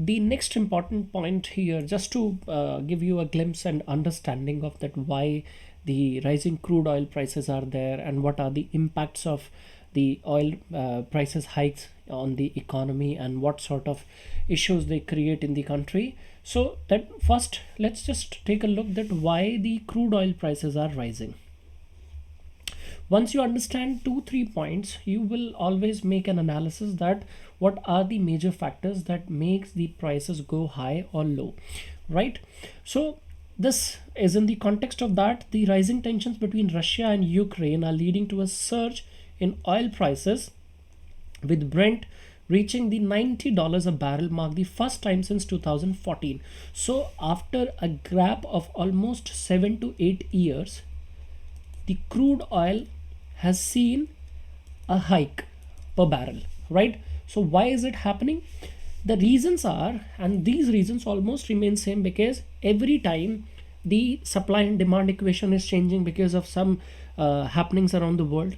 the next important point here, just to give you a glimpse and understanding of that, why the rising crude oil prices are there and what are the impacts of the oil prices hikes on the economy and what sort of issues they create in the country. So that first, let's just take a look that why the crude oil prices are rising. Once you understand 2-3 points, you will always make an analysis that what are the major factors that makes the prices go high or low, right? So this is in the context of that the rising tensions between Russia and Ukraine are leading to a surge in oil prices, with Brent reaching the $90 a barrel mark the first time since 2014. So after a gap of almost 7 to 8 years, the crude oil has seen a hike per barrel, right? So why is it happening? The reasons are, and these reasons almost remain same, because every time the supply and demand equation is changing because of some happenings around the world.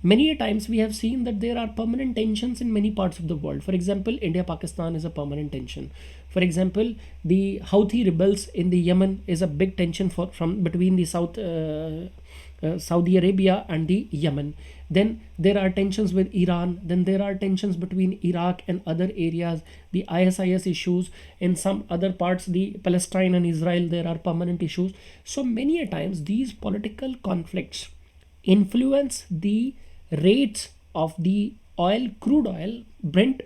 Many times we have seen that there are permanent tensions in many parts of the world. For example, India-Pakistan is a permanent tension. For example, the Houthi rebels in the Yemen is a big tension from between the Saudi Arabia and the Yemen. Then there are tensions with Iran. Then there are tensions between Iraq and other areas. The ISIS issues in some other parts, the Palestine and Israel, there are permanent issues. So many a times these political conflicts influence the rates of the oil, crude oil, Brent,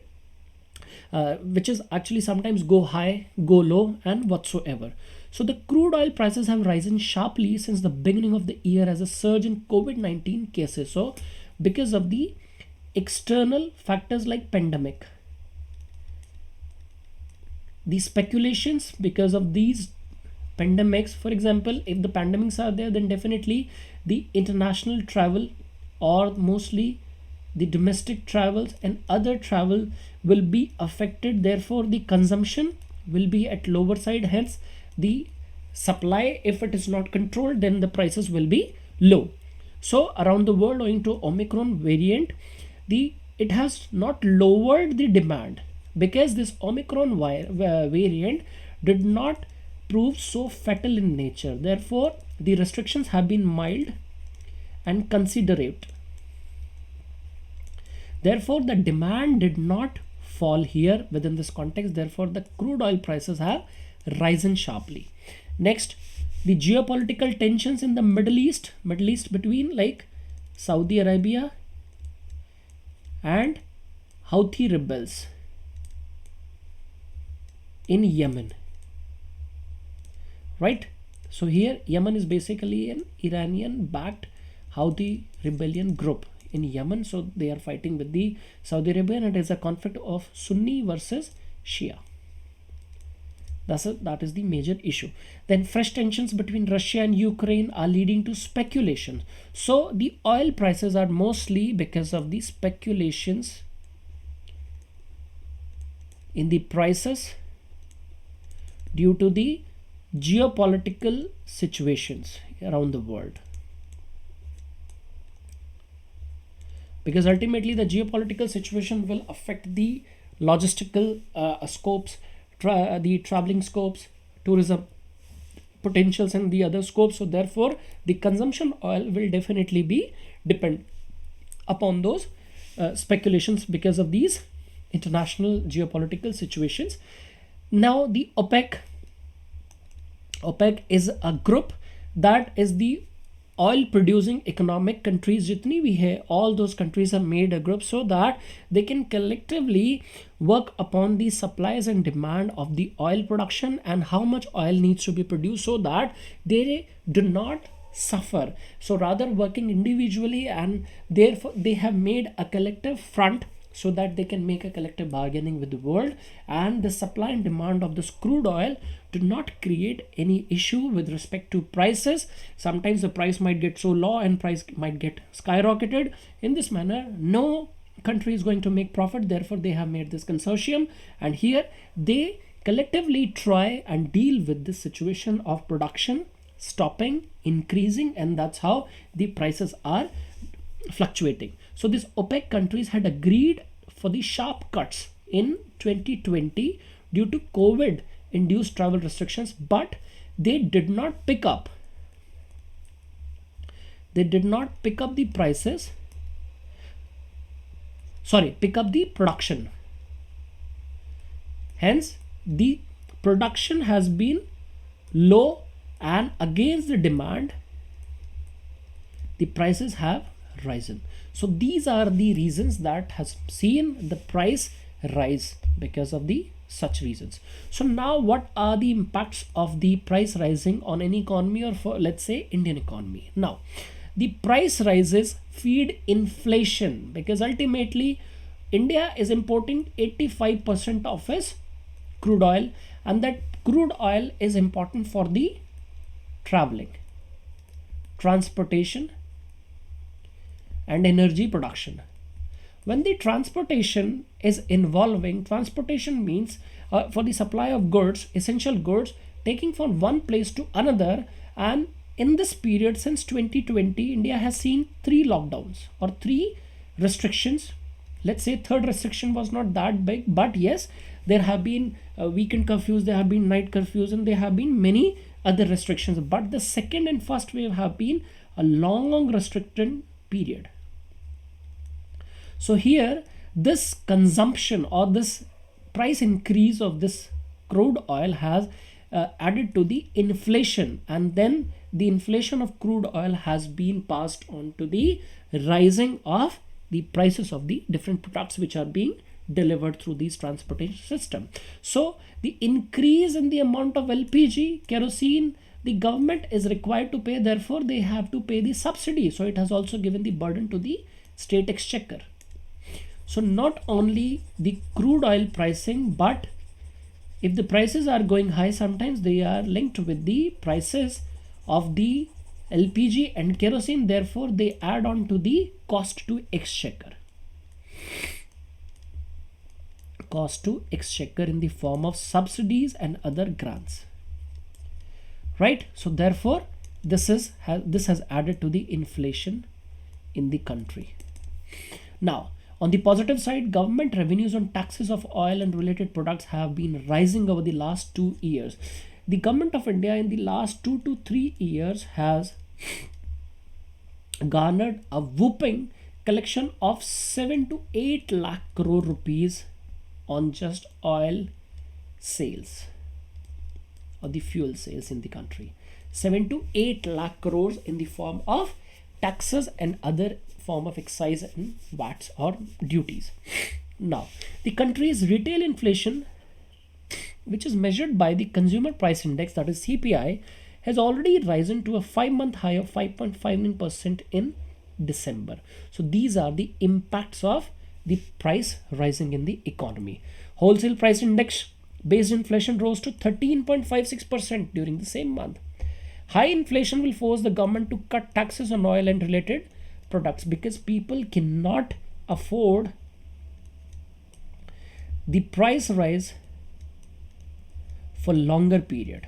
which is actually sometimes go high, go low, and whatsoever. So the crude oil prices have risen sharply since the beginning of the year as a surge in COVID-19 cases. So because of the external factors like pandemic, the speculations because of these pandemics. For example, if the pandemics are there, then definitely the international travel, or mostly the domestic travels and other travel, will be affected. Therefore the consumption will be at lower side, hence the supply, if it is not controlled, then the prices will be low. So around the world, owing to Omicron variant, it has not lowered the demand, because this Omicron variant did not prove so fatal in nature. Therefore the restrictions have been mild and considerate. Therefore the demand did not fall here within this context. Therefore the crude oil prices have risen sharply. Next, the geopolitical tensions in the Middle East between like Saudi Arabia and Houthi rebels in Yemen, right? So here Yemen is basically an Iranian backed Houthi rebellion group in Yemen. So they are fighting with the Saudi Arabia, and it is a conflict of Sunni versus Shia. That is the major issue. Then fresh tensions between Russia and Ukraine are leading to speculation. So the oil prices are mostly because of the speculations in the prices due to the geopolitical situations around the world. Because ultimately the geopolitical situation will affect the logistical scopes, the traveling scopes, tourism potentials, and the other scopes. So therefore the consumption oil will definitely be depend upon those speculations because of these international geopolitical situations. Now the OPEC is a group that is the oil producing economic countries jitni bhi hai, all those countries have made a group so that they can collectively work upon the supplies and demand of the oil production and how much oil needs to be produced, so that they do not suffer. So rather working individually, and therefore they have made a collective front so that they can make a collective bargaining with the world, and the supply and demand of this crude oil do not create any issue with respect to prices. Sometimes the price might get so low and price might get skyrocketed. In this manner, no country is going to make profit. Therefore they have made this consortium, and here they collectively try and deal with this situation of production stopping, increasing, and that's how the prices are fluctuating. So these OPEC countries had agreed for the sharp cuts in 2020 due to COVID induced travel restrictions, but they did not pick up. They did not pick up the prices. Sorry, pick up the production. Hence, the production has been low, and against the demand, the prices have risen. So these are the reasons that has seen the price rise because of the such reasons. So now what are the impacts of the price rising on any economy, or for, let's say, Indian economy? Now, the price rises feed inflation, because ultimately India is importing 85% of its crude oil, and that crude oil is important for the traveling, transportation and energy production. When the transportation is involving, transportation means for the supply of goods, essential goods, taking from one place to another. And in this period since 2020, India has seen 3 lockdowns or 3 restrictions. Let's say third restriction was not that big, but yes, there have been weekend curfews, there have been night curfews, and there have been many other restrictions. But the second and first wave have been a long restricted period. So here, this consumption or this price increase of this crude oil has added to the inflation, and then the inflation of crude oil has been passed on to the rising of the prices of the different products which are being delivered through these transportation system. So the increase in the amount of LPG, kerosene, the government is required to pay, therefore they have to pay the subsidy. So it has also given the burden to the state exchequer. So not only the crude oil pricing, but if the prices are going high, sometimes they are linked with the prices of the LPG and kerosene, therefore they add on to the cost to exchequer. Cost to exchequer in the form of subsidies and other grants. Right? So therefore this has added to the inflation in the country. Now, on the positive side, government revenues on taxes of oil and related products have been rising over the last 2 years. The government of India in the last 2 to 3 years has garnered a whopping collection of 7 to 8 lakh crore rupees on just oil sales or the fuel sales in the country. 7 to 8 lakh crores in the form of taxes and other form of excise and VATs or duties. Now, the country's retail inflation, which is measured by the consumer price index, that is CPI, has already risen to a 5-month high of 5.59% in December. So these are the impacts of the price rising in the economy. Wholesale price index based inflation rose to 13.56% during the same month. High inflation will force the government to cut taxes on oil and related products, because people cannot afford the price rise for longer period.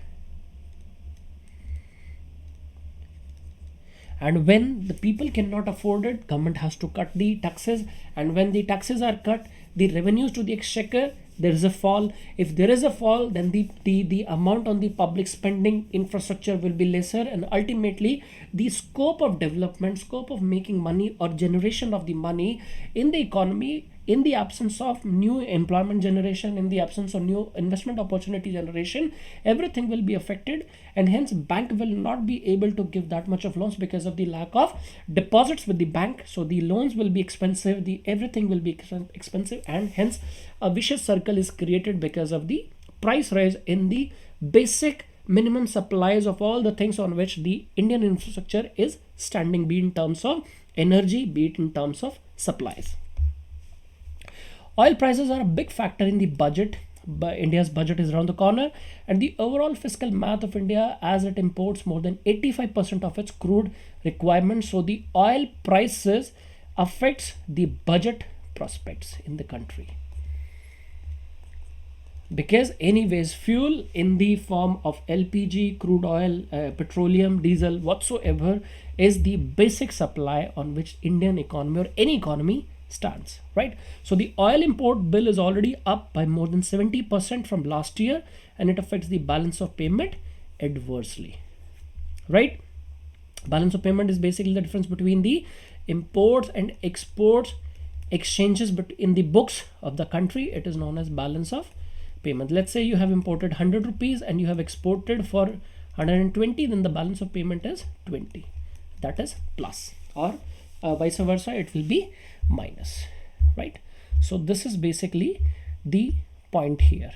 And when the people cannot afford it, government has to cut the taxes, and when the taxes are cut, the revenues to the exchequer, there is a fall. If there is a fall, then the amount on the public spending infrastructure will be lesser, and ultimately the scope of development, scope of making money or generation of the money in the economy, in the absence of new employment generation, in the absence of new investment opportunity generation, everything will be affected, and hence bank will not be able to give that much of loans because of the lack of deposits with the bank. So the loans will be expensive, everything will be expensive, and hence a vicious circle is created because of the price rise in the basic minimum supplies of all the things on which the Indian infrastructure is standing, be in terms of energy, be it in terms of supplies. Oil prices are a big factor in the budget. But India's budget is around the corner, and the overall fiscal math of India, as it imports more than 85% of its crude requirements. So the oil prices affects the budget prospects in the country, because anyways fuel in the form of LPG, crude oil, petroleum, diesel, whatsoever is the basic supply on which Indian economy or any economy stands, right? So the oil import bill is already up by more than 70% from last year, and it affects the balance of payment adversely, right? Balance of payment is basically the difference between the imports and exports exchanges, but in the books of the country it is known as balance of payment. Let's say you have imported 100 rupees and you have exported for 120, then the balance of payment is 20, that is plus, or vice versa, it will be minus, right? So this is basically the point here.